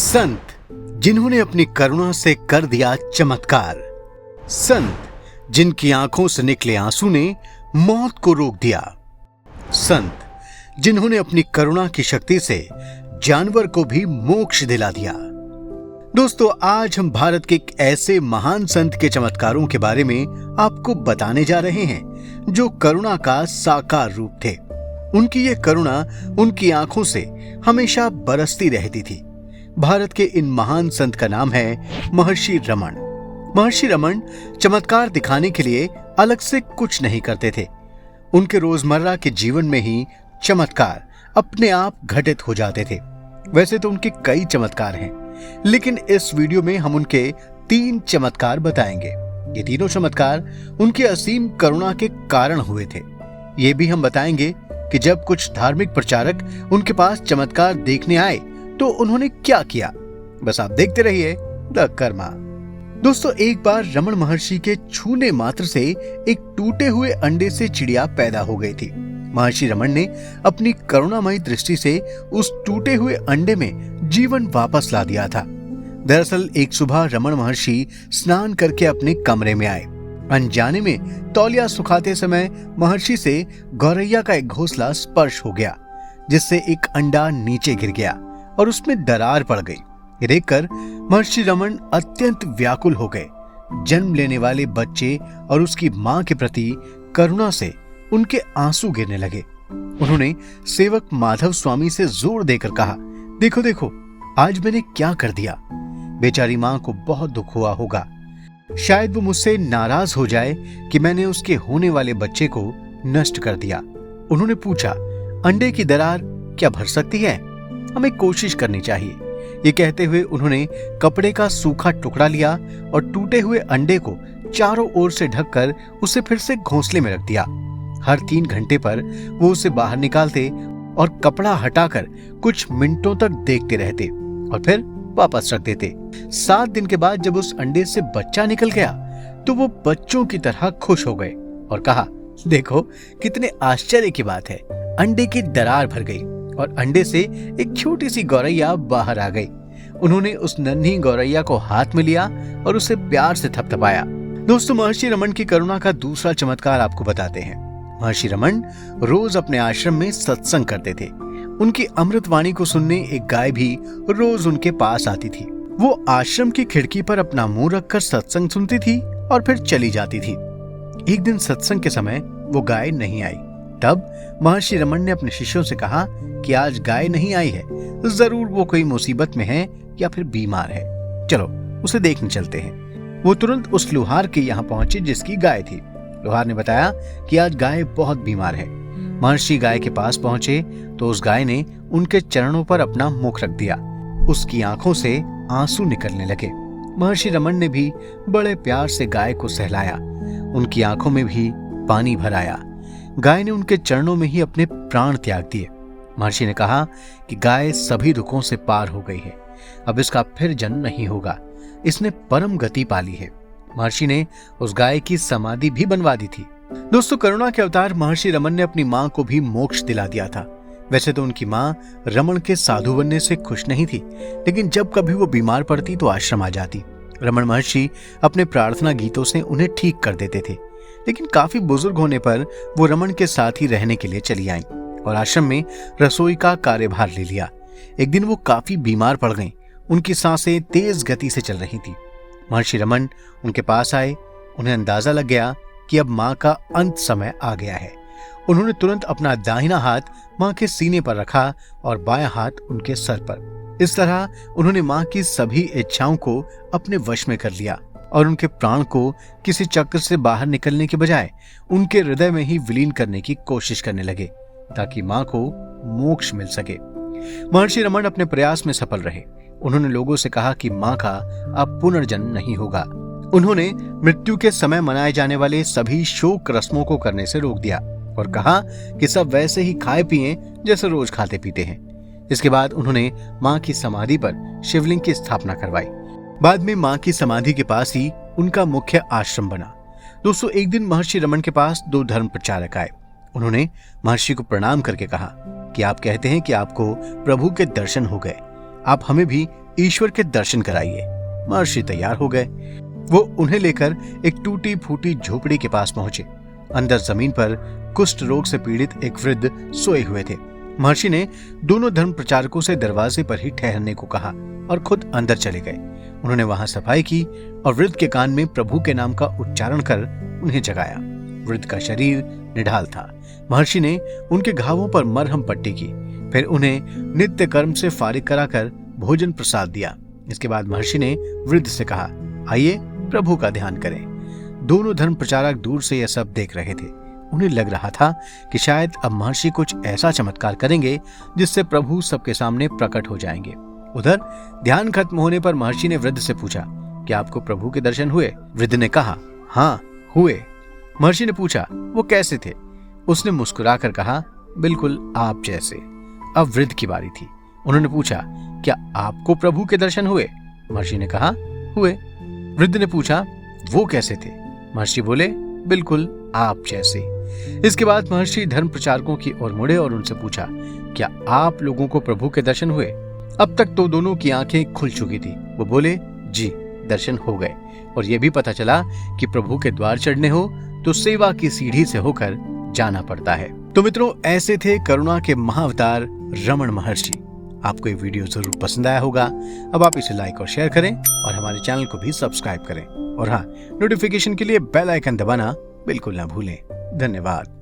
संत जिन्होंने अपनी करुणा से कर दिया चमत्कार। संत जिनकी आंखों से निकले आंसू ने मौत को रोक दिया। संत जिन्होंने अपनी करुणा की शक्ति से जानवर को भी मोक्ष दिला दिया। दोस्तों, आज हम भारत के एक ऐसे महान संत के चमत्कारों के बारे में आपको बताने जा रहे हैं जो करुणा का साकार रूप थे। उनकी ये करुणा उनकी आंखों से हमेशा बरसती रहती थी। भारत के इन महान संत का नाम है महर्षि रमन। महर्षि रमन चमत्कार दिखाने के लिए अलग से कुछ नहीं करते थे। उनके रोजमर्रा के जीवन में ही चमत्कार अपने आप घटित हो जाते थे। वैसे तो उनके कई चमत्कार हैं, लेकिन इस वीडियो में हम उनके 3 चमत्कार बताएंगे। ये तीनों चमत्कार उनके असीम करुणा के कारण हुए थे। ये भी हम बताएंगे कि जब कुछ धार्मिक प्रचारक उनके पास चमत्कार देखने आए तो उन्होंने क्या किया। बस आप देखते रहिए द कर्मा। दोस्तों, एक बार रमन महर्षि के छूने मात्र से एक टूटे हुए अंडे से चिड़िया पैदा हो गई थी। महर्षि रमन ने अपनी करुणामयी दृष्टि से उस टूटे हुए अंडे में जीवन वापस ला दिया था। दरअसल एक सुबह रमन महर्षि स्नान करके अपने कमरे में आए। अनजाने में तौलिया सुखाते समय महर्षि से गौरैया का एक घोंसला स्पर्श हो गया, जिससे एक अंडा नीचे गिर गया और उसमें दरार पड़ गई। ये देखकर महर्षि रमन अत्यंत व्याकुल हो गए। जन्म लेने वाले बच्चे और उसकी मां के प्रति करुणा से उनके आंसू गिरने लगे। उन्होंने सेवक माधव स्वामी से जोर देकर कहा, देखो देखो, आज मैंने क्या कर दिया। बेचारी मां को बहुत दुख हुआ होगा। शायद वो मुझसे नाराज हो जाए कि मैंने उसके होने वाले बच्चे को नष्ट कर दिया। उन्होंने पूछा, अंडे की दरार क्या भर सकती है? हमें कोशिश करनी चाहिए। ये कहते हुए उन्होंने कपड़े का सूखा टुकड़ा लिया और टूटे हुए अंडे को चारों ओर से ढककर उसे फिर से घोंसले में रख दिया। हर 3 घंटे पर वो उसे बाहर निकालते और कपड़ा हटाकर कुछ मिनटों तक देखते रहते और फिर वापस रख देते। 7 दिन के बाद जब उस अंडे से बच्चा निकल गया तो वो बच्चों की तरह खुश हो गए और कहा, देखो कितने आश्चर्य की बात है, अंडे की दरार भर गई और अंडे से एक छोटी सी गौरैया बाहर आ गई। उन्होंने उस नन्ही गौरैया को हाथ में लिया और उसे प्यार से थपथपाया। दोस्तों, महर्षि रमन की करुणा का दूसरा चमत्कार आपको बताते हैं। महर्षि रमन रोज अपने आश्रम में सत्संग करते थे। उनकी अमृतवाणी को सुनने एक गाय भी रोज उनके पास आती थी। वो आश्रम की खिड़की पर अपना मुंह रखकर सत्संग सुनती थी और फिर चली जाती थी। एक दिन सत्संग के समय वो गाय नहीं आई। तब महर्षि रमन ने अपने शिष्यों से कहा कि आज गाय नहीं आई है, जरूर वो कोई मुसीबत में है या फिर बीमार है। चलो उसे देखने चलते हैं। वो तुरंत उस लुहार के यहाँ पहुंचे जिसकी गाय थी। लुहार ने बताया कि आज गाय बहुत बीमार है। महर्षि गाय के पास पहुंचे तो उस गाय ने उनके चरणों पर अपना मुख रख दिया। उसकी आंखों से आंसू निकलने लगे। महर्षि रमन ने भी बड़े प्यार से गाय को सहलाया। उनकी आंखों में भी पानी भर आया। गाय ने उनके चरणों में ही अपने प्राण त्याग दिए। महर्षि ने कहा कि गाय सभी दुखों से पार हो गई है, अब इसका फिर जन्म नहीं होगा, इसने परम गति पाली है। महर्षि ने उस गाय की समाधि भी बनवा दी थी। दोस्तों, करुणा के अवतार महर्षि रमन ने अपनी मां को भी मोक्ष दिला दिया था। वैसे तो उनकी मां रमन के साधु बनने से खुश नहीं थी, लेकिन जब कभी वो बीमार पड़ती तो आश्रम आ जाती। रमन महर्षि अपने प्रार्थना गीतों से उन्हें ठीक कर देते थे, लेकिन काफी बुजुर्ग होने पर वो रमन के साथ ही रहने के लिए चली आईं और आश्रम में रसोई का कार्यभार ले लिया। एक दिन वो काफी बीमार पड़ गईं। उनकी सांसें तेज गति से चल रही थी। महर्षि रमन उनके पास आए। उन्हें अंदाजा लग गया कि अब मां का अंत समय आ गया है। उन्होंने तुरंत अपना दाहिना हाथ मां के सीने पर रखा और बायां हाथ उनके सर पर। इस तरह उन्होंने मां की सभी इच्छाओं को अपने वश में कर लिया और उनके प्राण को किसी चक्र से बाहर निकलने के बजाय उनके हृदय में ही विलीन करने की कोशिश करने लगे ताकि मां को मोक्ष मिल सके। महर्षि रमन अपने प्रयास में सफल रहे। उन्होंने लोगों से कहा कि मां का अब पुनर्जन्म नहीं होगा। उन्होंने मृत्यु के समय मनाए जाने वाले सभी शोक रस्मों को करने से रोक दिया और कहा कि सब वैसे ही खाए पिए जैसे रोज खाते पीते हैं। इसके बाद उन्होंने मां की समाधि पर शिवलिंग की स्थापना करवाई। बाद में मां की समाधि के पास ही उनका मुख्य आश्रम बना। दोस्तों, एक दिन महर्षि रमन के पास 2 धर्म प्रचारक आए। उन्होंने महर्षि को प्रणाम करके कहा कि आप कहते हैं कि आपको प्रभु के दर्शन हो गए, आप हमें भी ईश्वर के दर्शन कराइए। महर्षि तैयार हो गए। वो उन्हें लेकर एक टूटी फूटी झोपड़ी के पास पहुंचे। अंदर जमीन पर कुष्ठ रोग से पीड़ित एक वृद्ध सोए हुए थे। महर्षि ने दोनों धर्म प्रचारकों से दरवाजे पर ही ठहरने को कहा और खुद अंदर चले गए। उन्होंने वहां सफाई की और वृद्ध के कान में प्रभु के नाम का उच्चारण कर उन्हें जगाया। वृद्ध का शरीर निढाल था। महर्षि ने उनके घावों पर मरहम पट्टी की, फिर उन्हें नित्य कर्म से फारिग कराकर भोजन प्रसाद दिया। इसके बाद महर्षि ने वृद्ध से कहा, आइए प्रभु का ध्यान करें। दोनों धर्म प्रचारक दूर से यह सब देख रहे थे। उन्हें लग रहा था कि शायद अब महर्षि कुछ ऐसा चमत्कार करेंगे जिससे प्रभु सबके सामने प्रकट हो जाएंगे। उधर ध्यान खत्म होने पर महर्षि ने वृद्ध से पूछा, क्या आपको प्रभु के दर्शन हुए? वृद्ध ने कहा, हाँ हुए। महर्षि ने पूछा, वो कैसे थे? उसने मुस्कुराकर कहा, बिल्कुल आप जैसे। अब वृद्ध की बारी थी। उन्होंने पूछा, क्या आपको प्रभु के दर्शन हुए? महर्षि ने कहा, हुए। वृद्ध ने पूछा, वो कैसे थे? महर्षि बोले, बिल्कुल आप जैसे। इसके बाद महर्षि धर्म प्रचारकों की ओर मुड़े और उनसे पूछा, क्या आप लोगों को प्रभु के दर्शन हुए? अब तक तो दोनों की आंखें खुल चुकी थी। वो बोले, जी दर्शन हो गए, और यह भी पता चला कि प्रभु के द्वार चढ़ने हो तो सेवा की सीढ़ी से होकर जाना पड़ता है। तो मित्रों, ऐसे थे करुणा के महाअवतार रमण महर्षि। आपको ये वीडियो जरूर पसंद आया होगा। अब आप इसे लाइक और शेयर करें और हमारे चैनल को भी सब्सक्राइब करें, और हाँ, नोटिफिकेशन के लिए बेल आइकन दबाना बिल्कुल ना भूलें। धन्यवाद।